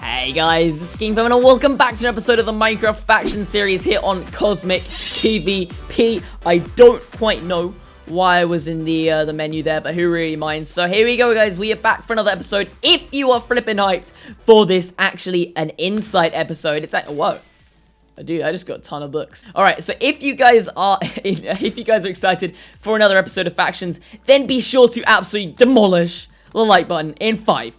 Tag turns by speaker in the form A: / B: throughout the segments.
A: Hey guys, this is KingPenguin and welcome back to an episode of the Minecraft Faction series here on CosmicPvP. I don't quite know why I was in the menu there, but who really minds? So here we go, guys. We are back for another episode. If you are flipping hyped for this, actually an insight episode, it's like, whoa. I just got a ton of books. Alright, so if you guys are excited for another episode of Factions, then be sure to absolutely demolish the like button in 5,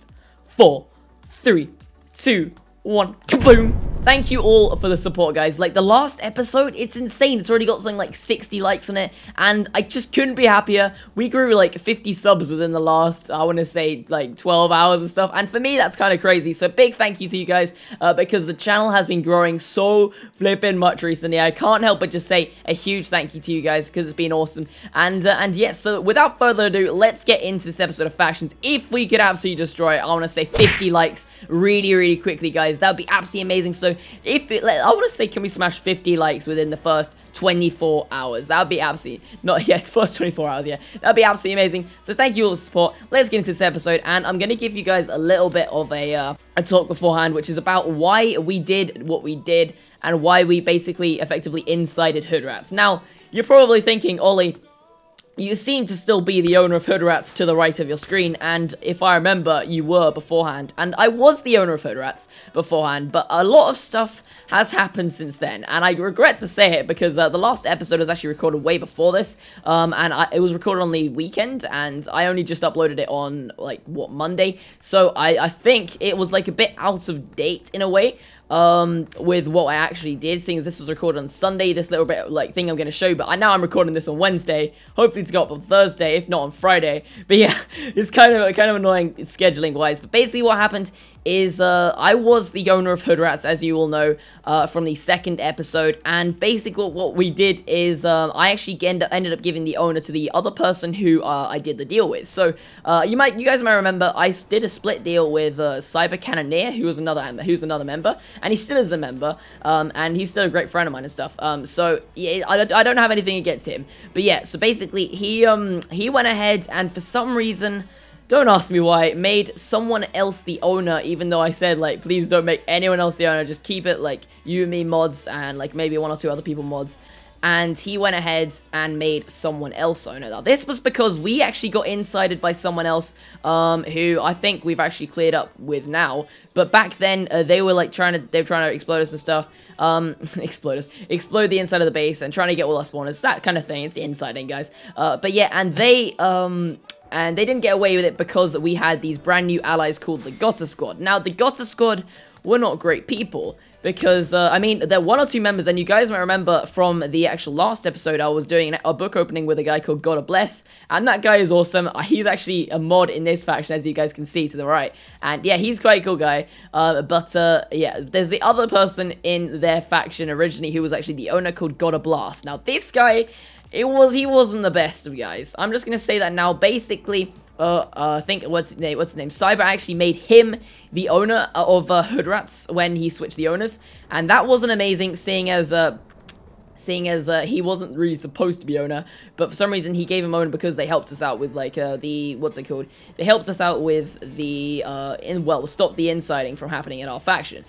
A: 4, 3, 2, 1, kaboom! Thank you all for the support, guys. Like, the last episode, it's insane. It's already got something like 60 likes on it, and I just couldn't be happier. We grew like 50 subs within the last, I want to say, like 12 hours and stuff, and for me, that's kind of crazy. So big thank you to you guys, because the channel has been growing so flipping much recently. I can't help but just say a huge thank you to you guys, because it's been awesome. And yes, so without further ado, let's get into this episode of Factions. If we could absolutely destroy it, I want to say 50 likes really quickly, guys. That would be absolutely amazing. So if it, I want to say, can we smash 50 likes within the first 24 hours? That would be absolutely, not yet, first 24 hours, yeah. That would be absolutely amazing. So thank you all for the support. Let's get into this episode, and I'm going to give you guys a little bit of a talk beforehand, which is about why we did what we did, and why we basically effectively incited HoodRats. Now, you're probably thinking, Ollie, you seem to still be the owner of HoodRats to the right of your screen, and if I remember, you were beforehand, and I was the owner of HoodRats beforehand, but a lot of stuff has happened since then, and I regret to say it, because the last episode was actually recorded way before this, and it was recorded on the weekend, and I only just uploaded it on, like, what, Monday, so I think it was, like, a bit out of date in a way, with what I actually did, seeing as this was recorded on Sunday, this little bit, like, thing I'm going to show you, but now I'm recording this on Wednesday, hopefully to go up on Thursday, if not on Friday, but yeah, it's kind of annoying scheduling-wise, but basically what happened is, I was the owner of HoodRats, as you all know, from the second episode, and basically what we did is, I actually ended up giving the owner to the other person who, I did the deal with. So, you guys might remember, I did a split deal with, Cyber Cannoneer, who's another member, and he still is a member, and he's still a great friend of mine and stuff, so, yeah, I don't have anything against him, but yeah, so basically, he went ahead, and for some reason, don't ask me why, made someone else the owner, even though I said, like, please don't make anyone else the owner, just keep it, like, you and me mods, and, like, maybe one or two other people mods, and he went ahead and made someone else owner. Now, this was because we actually got incited by someone else, who I think we've actually cleared up with now, but back then, they were, like, trying to explode us and stuff, explode the inside of the base, and trying to get all our spawners, that kind of thing. It's the inciting, guys, but yeah, and they didn't get away with it because we had these brand new allies called the Gotta Squad. Now, the Gotta Squad were not great people, because, I mean, there are one or two members, and you guys might remember from the actual last episode, I was doing a book opening with a guy called Gotta Bless, and that guy is awesome. He's actually a mod in this faction, as you guys can see to the right, and yeah, he's quite a cool guy, but yeah, there's the other person in their faction originally who was actually the owner called Gotta Blast. Now, this guy, he wasn't the best of guys. I'm just gonna say that now. Basically, I think what's his name? Cyber actually made him the owner of HoodRats when he switched the owners, and that wasn't amazing, seeing as he wasn't really supposed to be owner, but for some reason he gave him owner because they helped us out with, like, what's it called? They helped us out with the, stop the inciting from happening in our faction.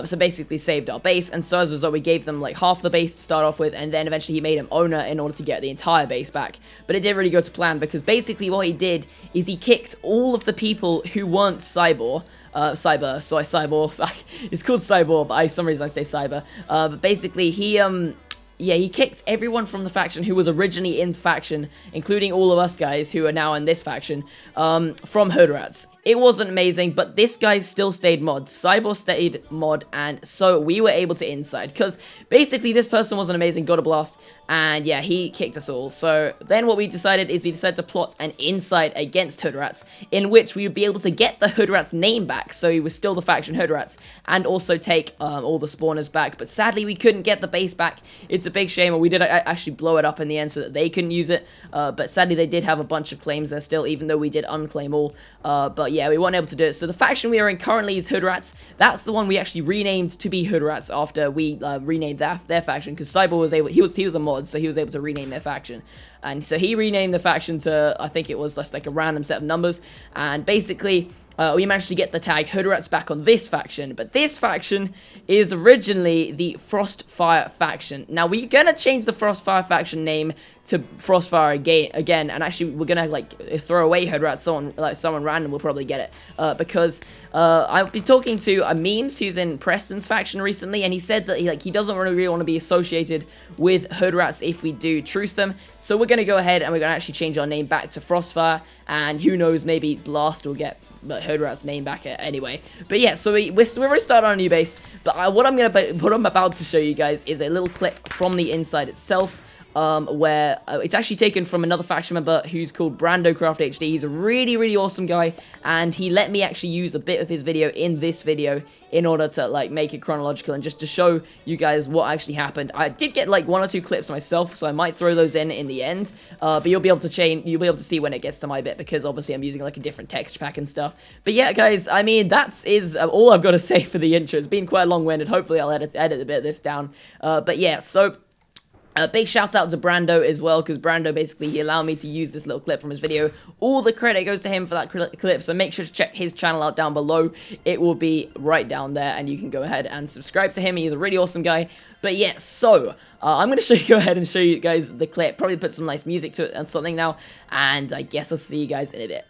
A: So basically saved our base, and so as a result we gave them like half the base to start off with, and then eventually he made him owner in order to get the entire base back. But it didn't really go to plan, because basically what he did is he kicked all of the people who weren't Cyber, it's called Cyber, but for some reason I say Cyber, but basically he kicked everyone from the faction who was originally in faction, including all of us guys who are now in this faction, from HoodRats. It wasn't amazing, but this guy still stayed mod. Cyber stayed mod, and so we were able to inside, because basically this person was an amazing God of Blast, and yeah, he kicked us all. So then what we decided is we decided to plot an inside against HoodRats, in which we would be able to get the HoodRats name back, so he was still the faction HoodRats, and also take all the spawners back, but sadly we couldn't get the base back. It's a big shame, and we did actually blow it up in the end so that they couldn't use it, but sadly they did have a bunch of claims there still, even though we did unclaim all, but yeah, we weren't able to do it. So the faction we are in currently is HoodRats. That's the one we actually renamed to be HoodRats after we renamed their faction, because Cyborg was able, he was a mod, so he was able to rename their faction. And so he renamed the faction to, I think it was just like a random set of numbers, and basically we managed to get the tag HoodRats back on this faction, but this faction is originally the Frostfire faction. Now, we're gonna change the Frostfire faction name to Frostfire again, and actually we're gonna like throw away HoodRats. Someone random will probably get it, because I've been talking to Memes, who's in Preston's faction recently, and he said that he doesn't really want to be associated with HoodRats if we do truce them. So we're gonna go ahead and we're gonna actually change our name back to Frostfire, and who knows, maybe Blast will get HoodRats name back anyway. But yeah, so we're going to start on a new base, but what I'm about to show you guys is a little clip from the inside itself, where it's actually taken from another faction member who's called BrandoCraft HD. He's a really awesome guy, and he let me actually use a bit of his video in this video in order to like make it chronological and just to show you guys what actually happened. I did get like 1 or 2 clips myself, so I might throw those in the end, but you'll be able to see when it gets to my bit, because obviously I'm using like a different text pack and stuff. But yeah, guys, I mean, that is all I've got to say for the intro. It's been quite long-winded. Hopefully I'll edit a bit of this down, but yeah, so a big shout out to Brando as well, because Brando basically, he allowed me to use this little clip from his video. All the credit goes to him for that clip, so make sure to check his channel out down below. It will be right down there, and you can go ahead and subscribe to him. He's a really awesome guy. But yeah, so I'm going to go ahead and show you guys the clip, probably put some nice music to it and something now, and I guess I'll see you guys in a bit.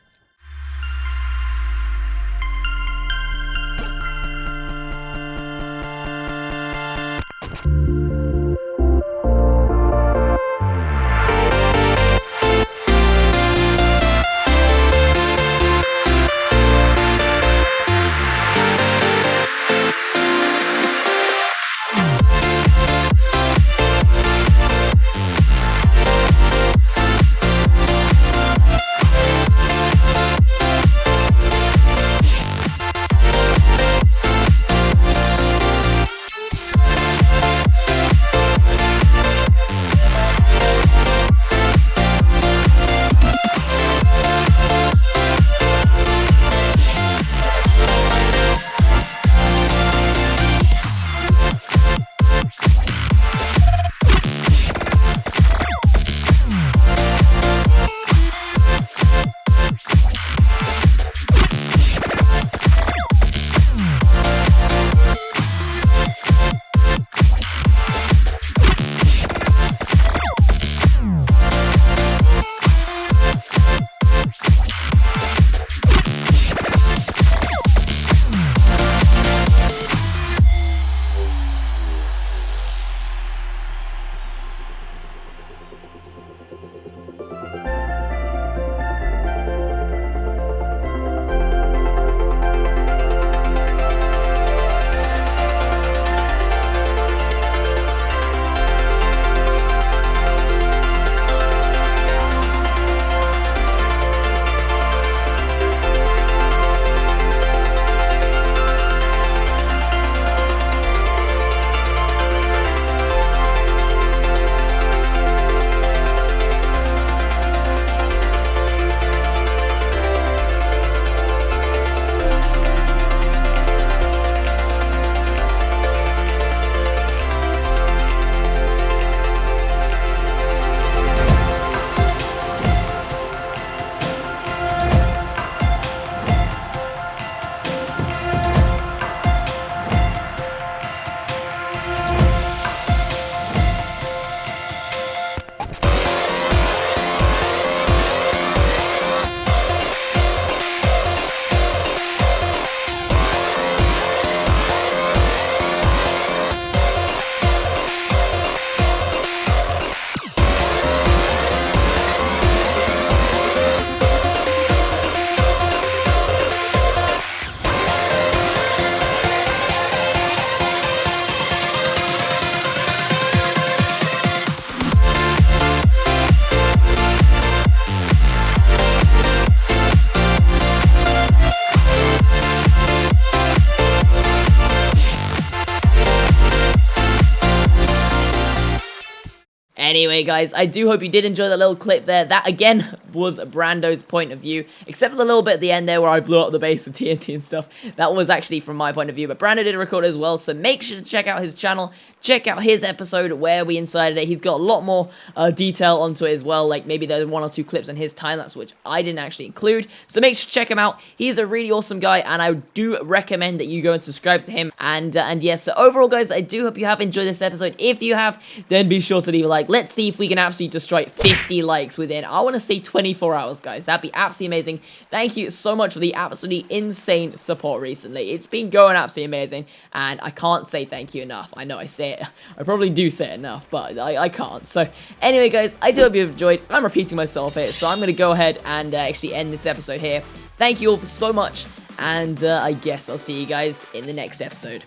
A: Anyway, guys, I do hope you did enjoy that little clip there. That, again, was Brando's point of view, except for the little bit at the end there where I blew up the base with TNT and stuff. That was actually from my point of view, but Brando did record it as well, so make sure to check out his channel, check out his episode where we insided it. He's got a lot more detail onto it as well, like maybe there's 1 or 2 clips in his time-lapse, which I didn't actually include, so make sure to check him out. He's a really awesome guy, and I do recommend that you go and subscribe to him, and yes, so overall, guys, I do hope you have enjoyed this episode. If you have, then be sure to leave a like. Let's see if we can absolutely destroy 50 likes within, I want to say 24 hours, guys. That'd be absolutely amazing. Thank you so much for the absolutely insane support recently. It's been going absolutely amazing, and I can't say thank you enough. I know I say it. I probably do say it enough, but I can't. So, anyway, guys, I do hope you've enjoyed. I'm repeating myself here, so I'm going to go ahead and actually end this episode here. Thank you all so much, and I guess I'll see you guys in the next episode.